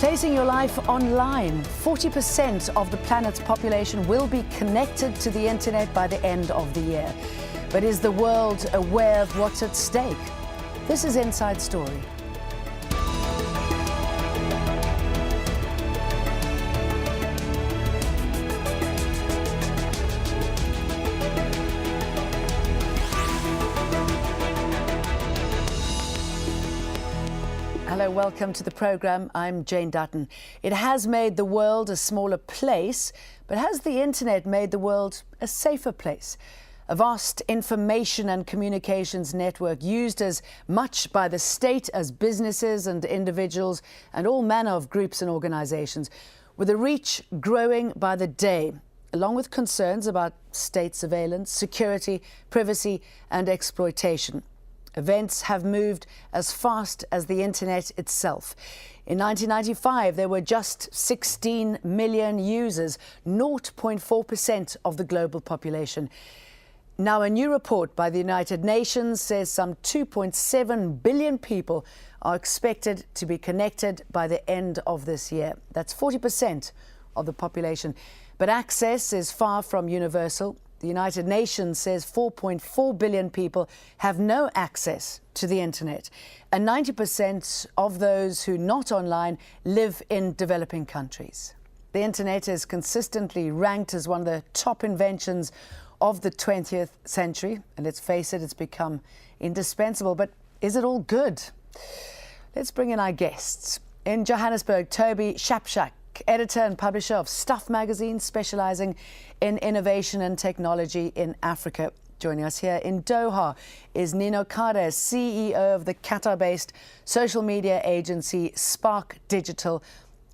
Placing your life online. 40% of the planet's population will be connected to the internet by the end of the year. But is the world aware of what's at stake? This is Inside Story. Hello, welcome to the programme. I'm Jane Dutton. It has made the world a smaller place, but has the internet made the world a safer place? A vast information and communications network used as much by the state as businesses and individuals and all manner of groups and organisations, with a reach growing by the day, along with concerns about state surveillance, security, privacy and exploitation. Events have moved as fast as the internet itself. In 1995, there were just 16 million users, 0.4% of the global population. Now, a new report by the United Nations says some 2.7 billion people are expected to be connected by the end of this year. That's 40% of the population. But access is far from universal. The United Nations says 4.4 billion people have no access to the internet, and 90% of those who are not online live in developing countries. The internet is consistently ranked as one of the top inventions of the 20th century, and let's face it, it's become indispensable. But is it all good? Let's bring in our guests. In Johannesburg, Toby Shapshak, editor and publisher of Stuff magazine, specialising in innovation and technology in Africa. Joining us here in Doha is Nino Kade, CEO of the Qatar-based social media agency Spark Digital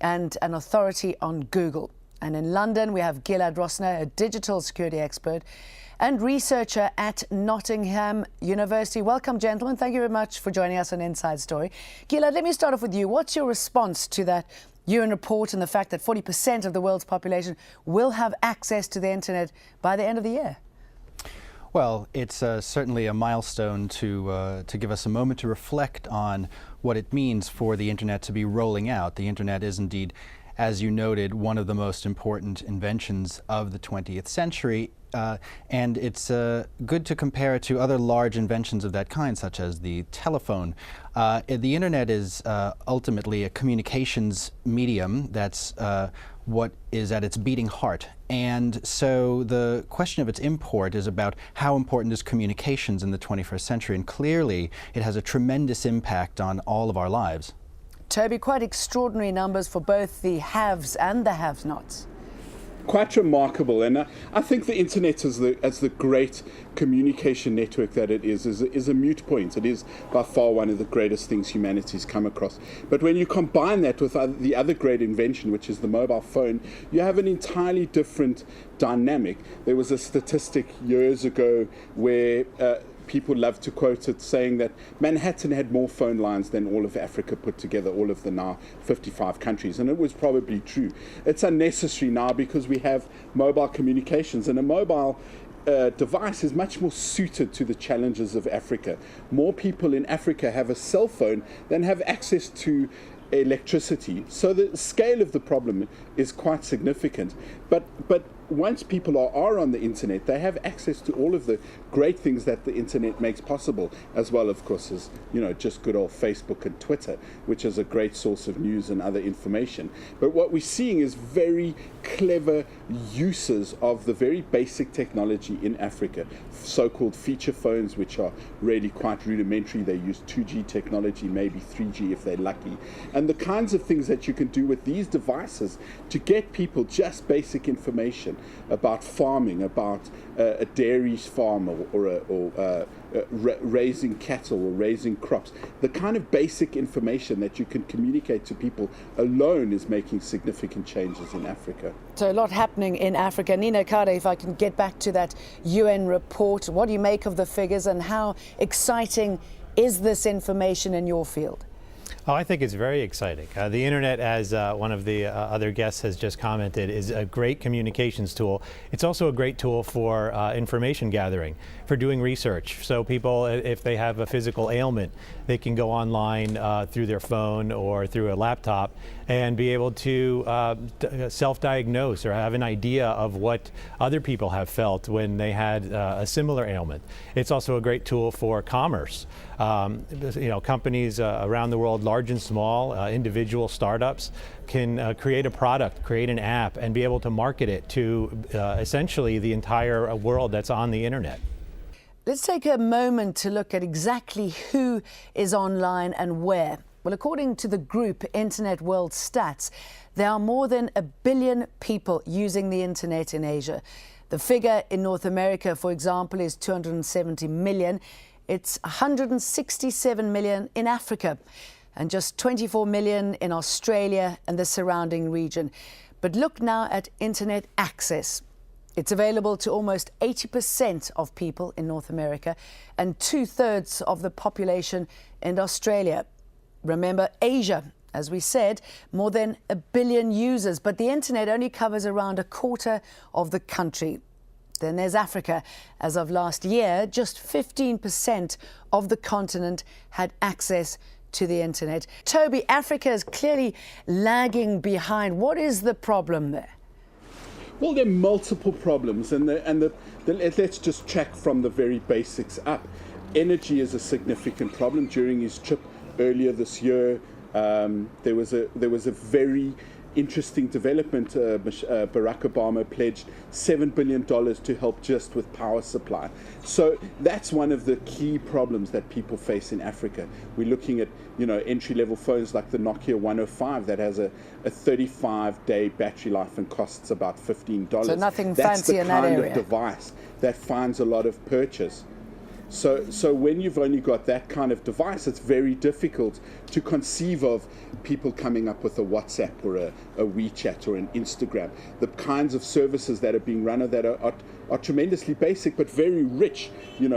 and an authority on Google. And in London, we have Gilad Rosner, a digital security expert and researcher at Nottingham University. Welcome, gentlemen. Thank you very much for joining us on Inside Story. Gilad, let me start off with you. What's your response to that UN report and the fact that 40% of the world's population will have access to the internet by the end of the year? Well, it's certainly a milestone to give us a moment to reflect on what it means for the internet to be rolling out. The internet is indeed, as you noted, one of the most important inventions of the 20th century. And it's good to compare it to other large inventions of that kind, such as the telephone. The internet is ultimately a communications medium. That's what is at its beating heart. And so the question of its import is about how important is communications in the 21st century. And clearly, it has a tremendous impact on all of our lives. Toby, quite extraordinary numbers for both the haves and the have-nots. Quite remarkable, and I think the internet as the great communication network that it is a moot point. It is by far one of the greatest things humanity's come across. But when you combine that with the other great invention, which is the mobile phone, you have an entirely different dynamic. There was a statistic years ago where people love to quote it, saying that Manhattan had more phone lines than all of Africa put together, all of the now 55 countries. And it was probably true. It's unnecessary now because we have mobile communications, and a mobile device is much more suited to the challenges of Africa. More people in Africa have a cell phone than have access to electricity. So the scale of the problem is quite significant. But once people are on the internet, they have access to all of the great things that the internet makes possible, as well, of course, as just good old Facebook and Twitter, which is a great source of news and other information. But what we're seeing is very clever uses of the very basic technology in Africa, so-called feature phones, which are really quite rudimentary. They use 2G technology, maybe 3G if they're lucky, and the kinds of things that you can do with these devices to get people just basic information about farming, about a dairy farm or raising cattle or raising crops. The kind of basic information that you can communicate to people alone is making significant changes in Africa. So a lot happening in Africa. Nino Kade, if I can get back to that UN report, what do you make of the figures and how exciting is this information in your field? Oh, I think it's very exciting. The internet, as one of the other guests has just commented, is a great communications tool. It's also a great tool for information gathering, for doing research. So people, if they have a physical ailment, they can go online through their phone or through a laptop and be able to self-diagnose or have an idea of what other people have felt when they had a similar ailment. It's also a great tool for commerce. Companies around the world, large and small, individual startups, can create a product, create an app, and be able to market it to essentially the entire world that's on the internet. Let's take a moment to look at exactly who is online and where. Well, according to the group Internet World Stats, there are more than 1 billion people using the internet in Asia. The figure in North America, for example, is 270 million. It's 167 million in Africa and just 24 million in Australia and the surrounding region. But look now at internet access. It's available to almost 80% of people in North America and 2/3 of the population in Australia. Remember, Asia, as we said, more than 1 billion users, but the internet only covers around 1/4 of the country. Then there's Africa. As of last year, just 15% of the continent had access to the internet. Toby, Africa is clearly lagging behind. What is the problem there? Well, there are multiple problems, and let's just check from the very basics up. Energy is a significant problem. During his trip earlier this year, there was a very interesting development. Barack Obama pledged $7 billion to help just with power supply. So that's one of the key problems that people face in Africa. We're looking at entry-level phones like the Nokia 105 that has a 35-day battery life and costs about $15. So nothing fancy in that area. That's the kind of device that finds a lot of purchase. So when you've only got that kind of device, it's very difficult to conceive of people coming up with a WhatsApp or a WeChat or an Instagram. The kinds of services that are being run are tremendously basic but very rich.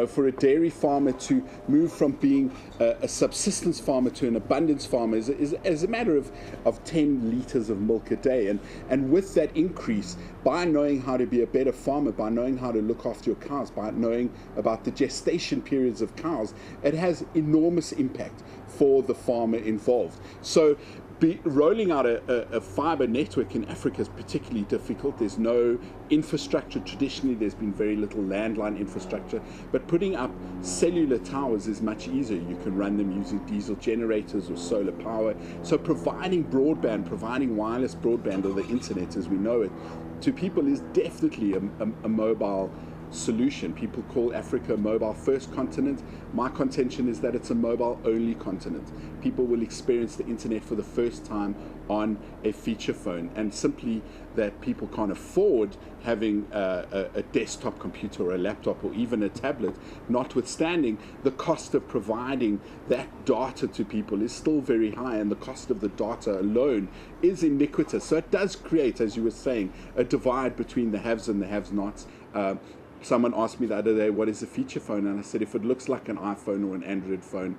For a dairy farmer to move from being a subsistence farmer to an abundance farmer is a matter of 10 liters of milk a day. And with that increase, by knowing how to be a better farmer, by knowing how to look after your cows, by knowing about the gestation periods of cows, it has enormous impact for the farmer involved. So rolling out a fiber network in Africa is particularly difficult. There's no infrastructure. Traditionally, there's been very little landline infrastructure, but putting up cellular towers is much easier. You can run them using diesel generators or solar power. So providing broadband, providing wireless broadband or the internet as we know it, to people is definitely a mobile solution. People call Africa a mobile first continent. My contention is that it's a mobile only continent. People will experience the internet for the first time on a feature phone, and simply that people can't afford having a desktop computer or a laptop or even a tablet, notwithstanding the cost of providing that data to people is still very high, and the cost of the data alone is iniquitous. So it does create, as you were saying, a divide between the haves and the have-nots. Someone asked me the other day, what is a feature phone? And I said, if it looks like an iPhone or an Android phone,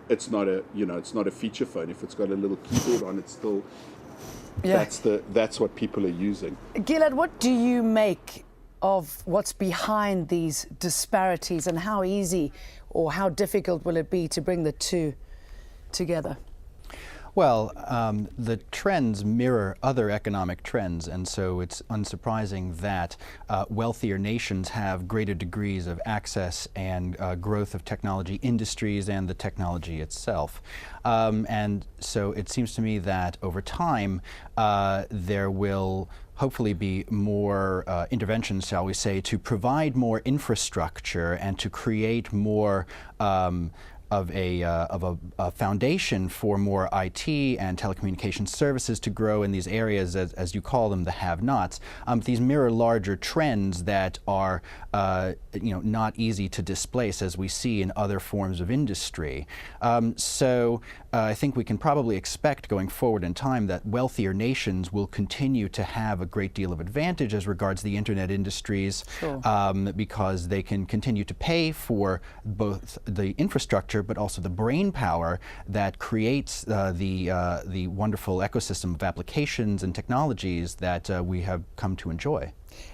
it's not a feature phone. If it's got a little keyboard on it, still, that's what people are using. Gilad, what do you make of what's behind these disparities, and how easy or how difficult will it be to bring the two together? Well, the trends mirror other economic trends, and so it's unsurprising that wealthier nations have greater degrees of access and growth of technology industries and the technology itself. And so it seems to me that over time there will hopefully be more interventions, shall we say, to provide more infrastructure and to create more of a foundation for more IT and telecommunications services to grow in these areas, as you call them, the have-nots. These mirror larger trends that are not easy to displace, as we see in other forms of industry. So I think we can probably expect going forward in time that wealthier nations will continue to have a great deal of advantage as regards the internet industries, Sure. Because they can continue to pay for both the infrastructure but also the brain power that creates the wonderful ecosystem of applications and technologies that we have come to enjoy.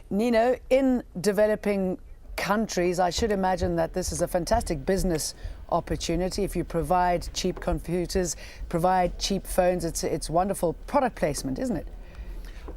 Nino, in developing countries, I should imagine that this is a fantastic business opportunity. If you provide cheap computers, provide cheap phones, it's wonderful product placement, isn't it?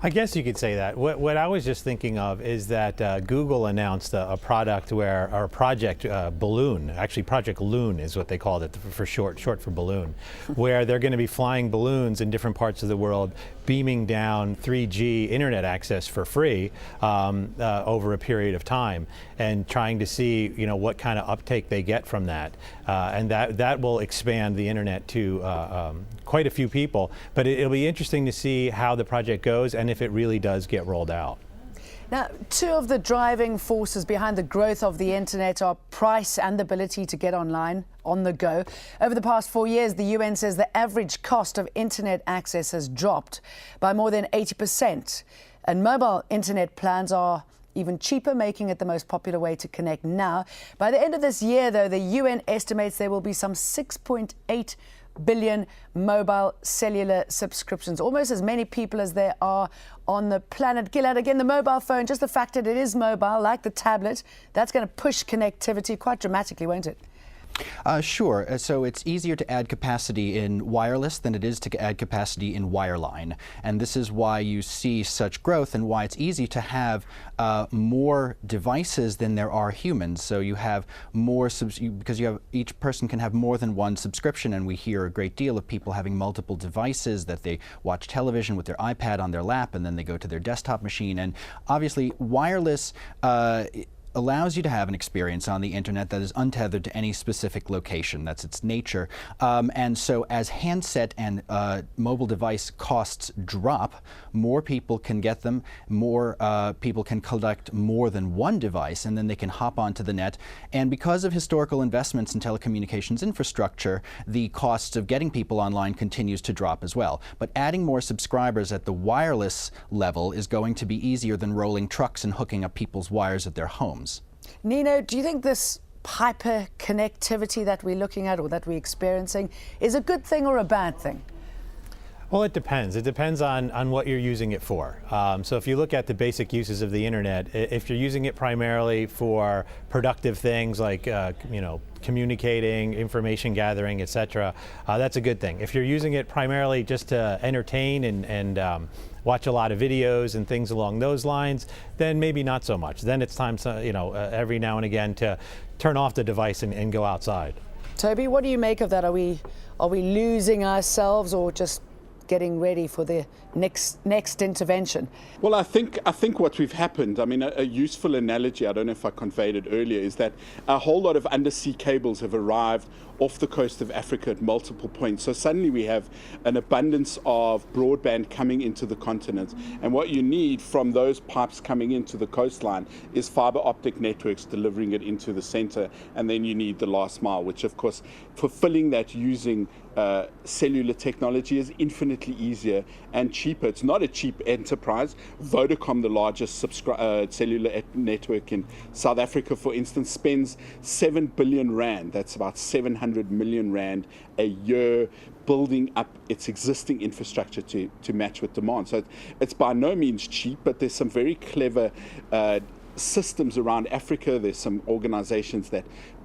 I guess you could say that. What I was just thinking of is that Google announced a product or Project Balloon, actually Project Loon is what they called it for short for balloon, where they're going to be flying balloons in different parts of the world, beaming down 3G internet access for free over a period of time, and trying to see what kind of uptake they get from that, and that will expand the internet to quite a few people. But it'll be interesting to see how the project goes and if it really does get rolled out. Now, two of the driving forces behind the growth of the internet are price and the ability to get online on the go. Over the past 4 years, the UN says the average cost of internet access has dropped by more than 80%. And mobile internet plans are even cheaper, making it the most popular way to connect now. By the end of this year, though, the UN estimates there will be some 6.8 billion mobile cellular subscriptions, almost as many people as there are on the planet. Gilad, again, the mobile phone, just the fact that it is mobile, like the tablet, that's going to push connectivity quite dramatically, won't it? Sure. So it's easier to add capacity in wireless than it is to add capacity in wireline. And this is why you see such growth and why it's easy to have more devices than there are humans. So you have more, because each person can have more than one subscription, and we hear a great deal of people having multiple devices, that they watch television with their iPad on their lap and then they go to their desktop machine. And obviously wireless allows you to have an experience on the internet that is untethered to any specific location. That's its nature. And so as handset and mobile device costs drop, more people can get them, more people can collect more than one device, and then they can hop onto the net. And because of historical investments in telecommunications infrastructure, the costs of getting people online continues to drop as well. But adding more subscribers at the wireless level is going to be easier than rolling trucks and hooking up people's wires at their homes. Nino, do you think this hyper connectivity that we're looking at or that we're experiencing is a good thing or a bad thing? Well, it depends. It depends on what you're using it for. So if you look at the basic uses of the internet, if you're using it primarily for productive things like communicating, information gathering, etc., that's a good thing. If you're using it primarily just to entertain and watch a lot of videos and things along those lines, then maybe not so much. Then it's time to, every now and again to turn off the device and go outside. Toby, what do you make of that? Are we losing ourselves or just getting ready for the next intervention? Well, I think what we've happened, I mean, a useful analogy, I don't know if I conveyed it earlier, is that a whole lot of undersea cables have arrived off the coast of Africa at multiple points. So suddenly we have an abundance of broadband coming into the continent. And what you need from those pipes coming into the coastline is fiber optic networks delivering it into the center. And then you need the last mile, which of course, fulfilling that using cellular technology is infinitely easier and cheaper. It's not a cheap enterprise. Vodacom, the largest cellular network in South Africa, for instance, spends 7 billion rand, that's about 700 million rand a year, building up its existing infrastructure to match with demand. So it's by no means cheap, but there's some very clever systems around Africa. There's some organizations that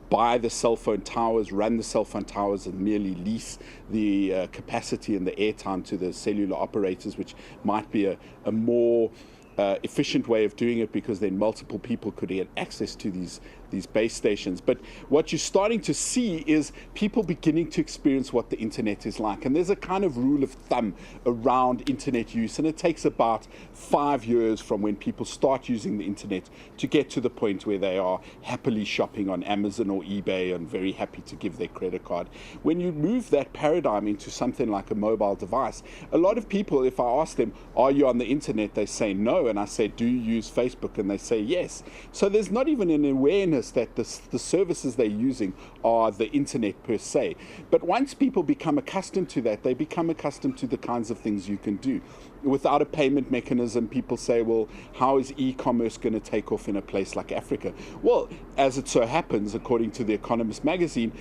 buy the cell phone towers, run the cell phone towers, and merely lease the capacity and the airtime to the cellular operators, which might be a more efficient way of doing it, because then multiple people could get access to these base stations. But what you're starting to see is people beginning to experience what the internet is like. And there's a kind of rule of thumb around internet use, and it takes about 5 years from when people start using the internet to get to the point where they are happily shopping on Amazon or eBay and very happy to give their credit card. When you move that paradigm into something like a mobile device, a lot of people, if I ask them, are you on the internet? They say no. And I say, do you use Facebook? And they say yes. So there's not even an awareness that the services they're using are the internet per se. But once people become accustomed to that, they become accustomed to the kinds of things you can do. Without a payment mechanism, people say, well, how is e-commerce going to take off in a place like Africa? Well, as it so happens, according to The Economist magazine,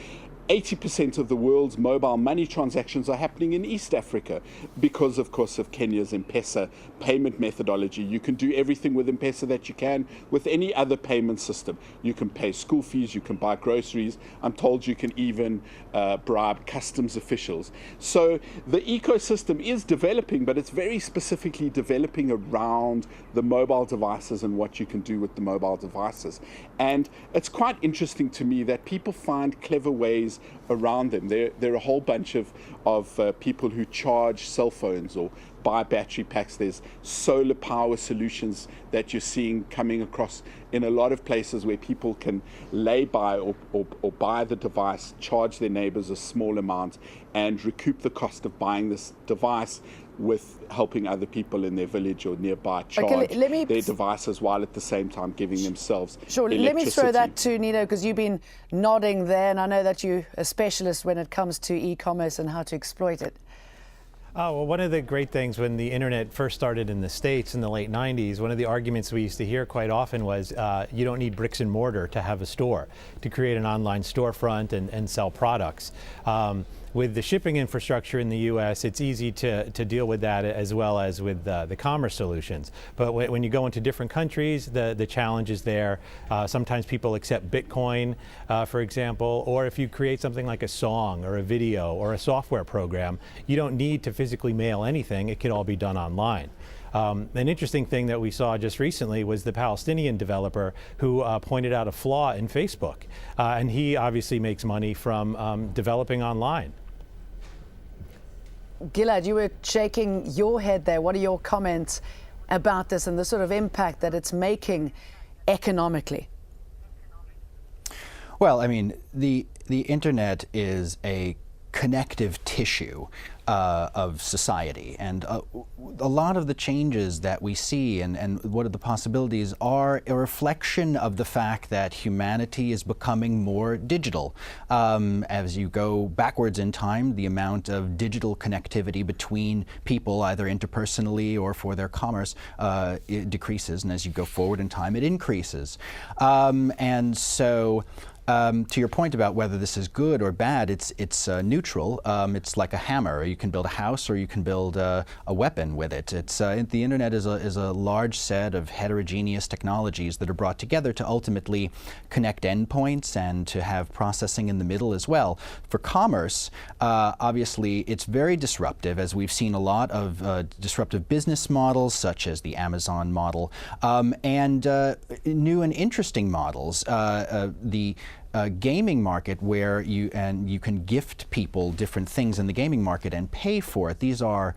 80% of the world's mobile money transactions are happening in East Africa because, of course, of Kenya's M-Pesa payment methodology. You can do everything with M-Pesa that you can with any other payment system. You can pay school fees, you can buy groceries. I'm told you can even bribe customs officials. So the ecosystem is developing, but it's very specifically developing around the mobile devices and what you can do with the mobile devices. And it's quite interesting to me that people find clever ways around them. There are a whole bunch of people who charge cell phones or buy battery packs. There's solar power solutions that you're seeing coming across in a lot of places where people can lay by or buy the device, charge their neighbors a small amount, and recoup the cost of buying this device with helping other people in their village or nearby charge their devices while at the same time giving themselves electricity. Let me throw that to Nino, because you've been nodding there, and I know that you're a specialist when it comes to e-commerce and how to exploit it. Oh, well, one of the great things when the internet first started in the States in the late 90s, one of the arguments we used to hear quite often was you don't need bricks and mortar to have a store, to create an online storefront and sell products. With the shipping infrastructure in the U.S., it's easy to deal with that as well as with the commerce solutions. But when you go into different countries, the challenge is there. Sometimes people accept Bitcoin, for example, or if you create something like a song or a video or a software program, you don't need to physically mail anything. It can all be done online. An interesting thing that we saw just recently was the Palestinian developer who pointed out a flaw in Facebook. And he obviously makes money from developing online. Gilad, you were shaking your head there. What are your comments about this and the sort of impact that it's making economically? Well, I mean, the internet is a connective tissue of society, and a lot of the changes that we see and what are the possibilities are a reflection of the fact that humanity is becoming more digital. As you go backwards in time, the amount of digital connectivity between people, either interpersonally or for their commerce, it decreases, and as you go forward in time, it increases. And so to your point about whether this is good or bad, it's neutral. It's like a hammer. You can build a house or you can build a weapon with it. The internet is a large set of heterogeneous technologies that are brought together to ultimately connect endpoints and to have processing in the middle as well. For commerce, obviously, it's very disruptive, as we've seen a lot of disruptive business models, such as the Amazon model, and new and interesting models. The gaming market, where you can gift people different things in the gaming market and pay for it. These are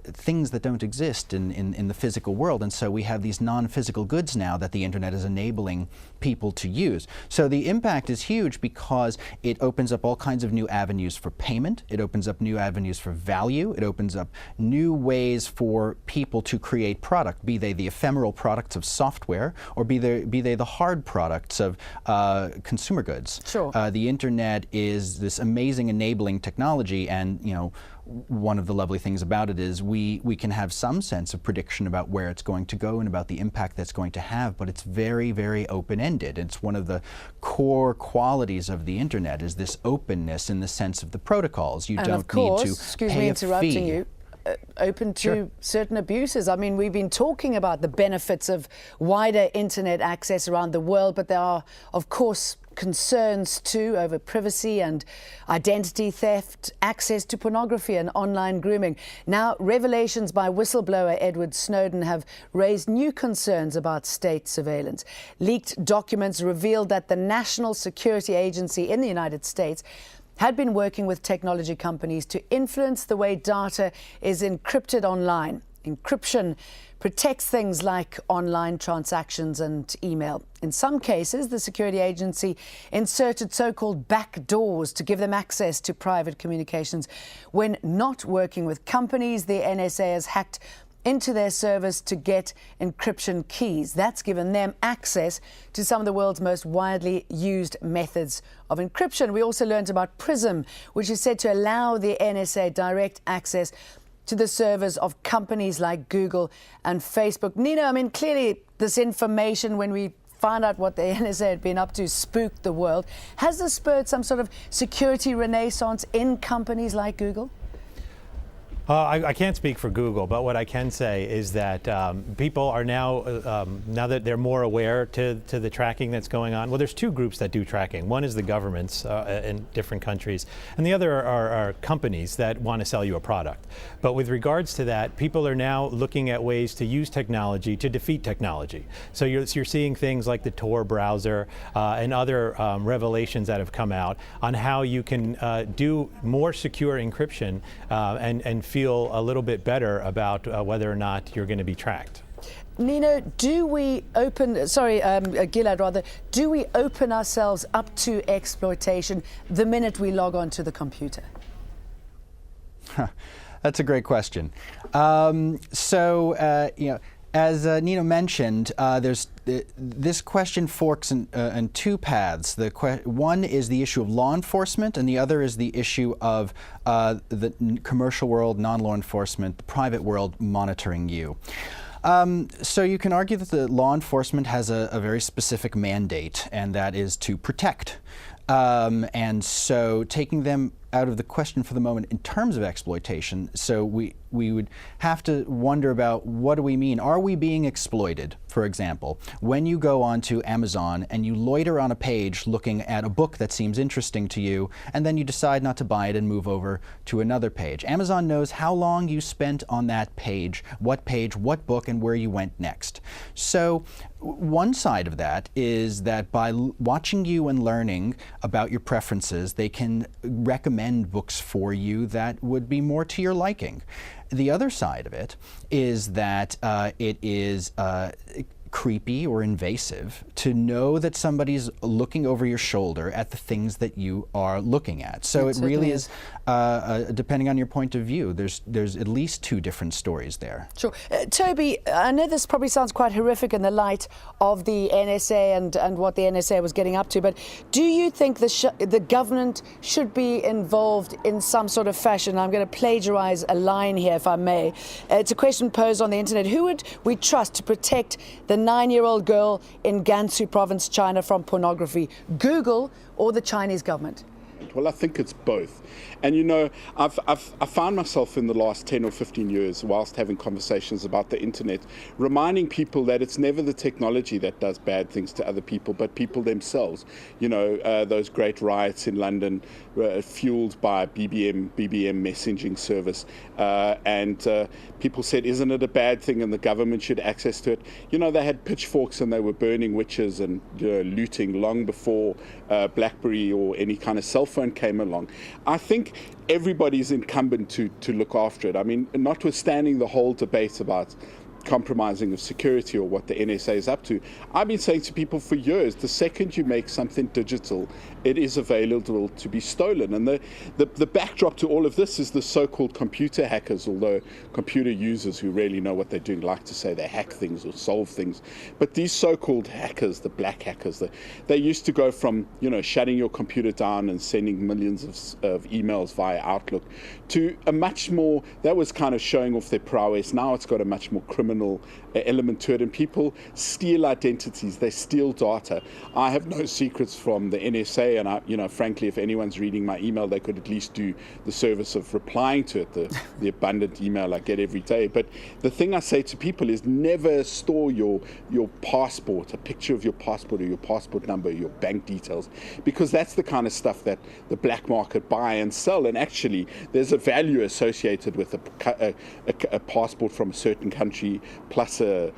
things that don't exist in the physical world, and so we have these non-physical goods now that the internet is enabling people to use. So the impact is huge because it opens up all kinds of new avenues for payment, it opens up new avenues for value, it opens up new ways for people to create product, be they the ephemeral products of software or be they the hard products of consumer goods. Sure. The internet is this amazing enabling technology, and one of the lovely things about it is we can have some sense of prediction about where it's going to go and about the impact that's going to have, but it's very, very open-ended. It's one of the core qualities of the internet is this openness in the sense of the protocols. You don't need to excuse pay me a interrupting fee. you. Open to Sure. certain abuses. I mean, we've been talking about the benefits of wider internet access around the world, but there are, of course, concerns too over privacy and identity theft, access to pornography and online grooming. Now, revelations by whistleblower Edward Snowden have raised new concerns about state surveillance. Leaked documents revealed that the National Security Agency in the United States had been working with technology companies to influence the way data is encrypted online. Encryption protects things like online transactions and email. In some cases, the security agency inserted so-called backdoors to give them access to private communications. When not working with companies, the NSA has hacked into their servers to get encryption keys. That's given them access to some of the world's most widely used methods of encryption. We also learned about PRISM, which is said to allow the NSA direct access to the servers of companies like Google and Facebook. Nina, I mean, clearly this information, when we find out what the NSA had been up to spooked the world. Has this spurred some sort of security renaissance in companies like Google? I can't speak for Google, but what I can say is that people are now that they're more aware to the tracking that's going on. Well, there's two groups that do tracking. One is the governments in different countries, and the other are companies that want to sell you a product. But with regards to that, people are now looking at ways to use technology to defeat technology. So you're seeing things like the Tor browser and other revelations that have come out on how you can do more secure encryption and feel a little bit better about whether or not you're going to be tracked. Nino, do we Gilad rather, do we open ourselves up to exploitation the minute we log on to the computer? That's a great question. As Nino mentioned, this question forks in two paths. One is the issue of law enforcement, and the other is the issue of the commercial world, non-law enforcement, the private world monitoring you. So you can argue that the law enforcement has a very specific mandate, and that is to protect. And so taking them out of the question for the moment in terms of exploitation, so we would have to wonder about what do we mean? Are we being exploited, for example, when you go onto Amazon and you loiter on a page looking at a book that seems interesting to you, and then you decide not to buy it and move over to another page? Amazon knows how long you spent on that page, what book, and where you went next. So one side of that is that by watching you and learning about your preferences, they can recommend books for you that would be more to your liking. The other side of it is that it is creepy or invasive to know that somebody's looking over your shoulder at the things that you are looking at. So it really is, depending on your point of view, there's at least two different stories there. Sure. Toby, I know this probably sounds quite horrific in the light of the NSA and what the NSA was getting up to, but do you think the government should be involved in some sort of fashion? I'm going to plagiarize a line here, if I may. It's a question posed on the internet. Who would we trust to protect the 9-year-old girl in Gansu province, China, from pornography? Google or the Chinese government? Well, I think it's both. And you know, I've found myself in the last 10 or 15 years, whilst having conversations about the internet, reminding people that it's never the technology that does bad things to other people, but people themselves. You know, those great riots in London fueled by BBM messaging service. And people said, isn't it a bad thing and the government should access to it? You know, they had pitchforks and they were burning witches and looting long before BlackBerry or any kind of cell phone came along. I think everybody's incumbent to look after it. I mean, notwithstanding the whole debate about compromising of security or what the NSA is up to, I've been saying to people for years, the second you make something digital, it is available to be stolen. And the backdrop to all of this is the so-called computer hackers, although computer users who really know what they're doing like to say they hack things or solve things. But these so-called hackers, the black hackers, they used to go from, you know, shutting your computer down and sending millions of emails via Outlook to a much more, that was kind of showing off their prowess. Now it's got a much more criminal element to it, and people steal identities, they steal data. I have no secrets from the NSA, and you know, frankly, if anyone's reading my email, they could at least do the service of replying to it, the abundant email I get every day. But the thing I say to people is never store your passport, a picture of your passport or your passport number, your bank details, because that's the kind of stuff that the black market buy and sell. And actually, there's a value associated with a passport from a certain country, plus a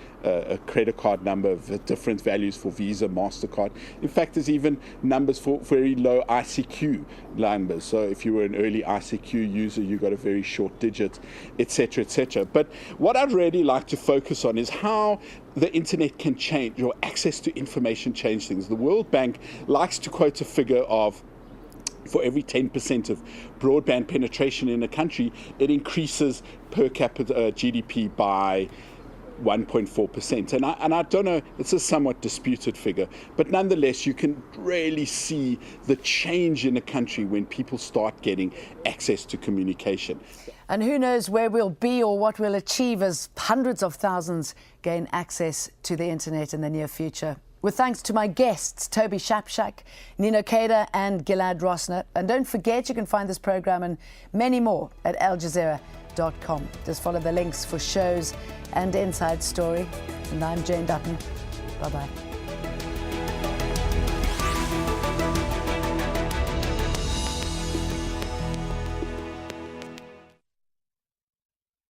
credit card number of different values for Visa, MasterCard. In fact, there's even numbers for very low ICQ numbers. So if you were an early ICQ user, you got a very short digit, etc., etc. But what I'd really like to focus on is how the internet can change, or access to information change things. The World Bank likes to quote a figure of, for every 10% of broadband penetration in a country, it increases per capita GDP by 1.4%. And I don't know, it's a somewhat disputed figure, but nonetheless, you can really see the change in a country when people start getting access to communication. And who knows where we'll be or what we'll achieve as hundreds of thousands gain access to the internet in the near future. with thanks to my guests, Toby Shapshak, Nino Keda and Gilad Rosner. And don't forget, you can find this programme and many more at Al-Jazeera.com. Just follow the links for shows and Inside Story. And I'm Jane Dutton. Bye-bye.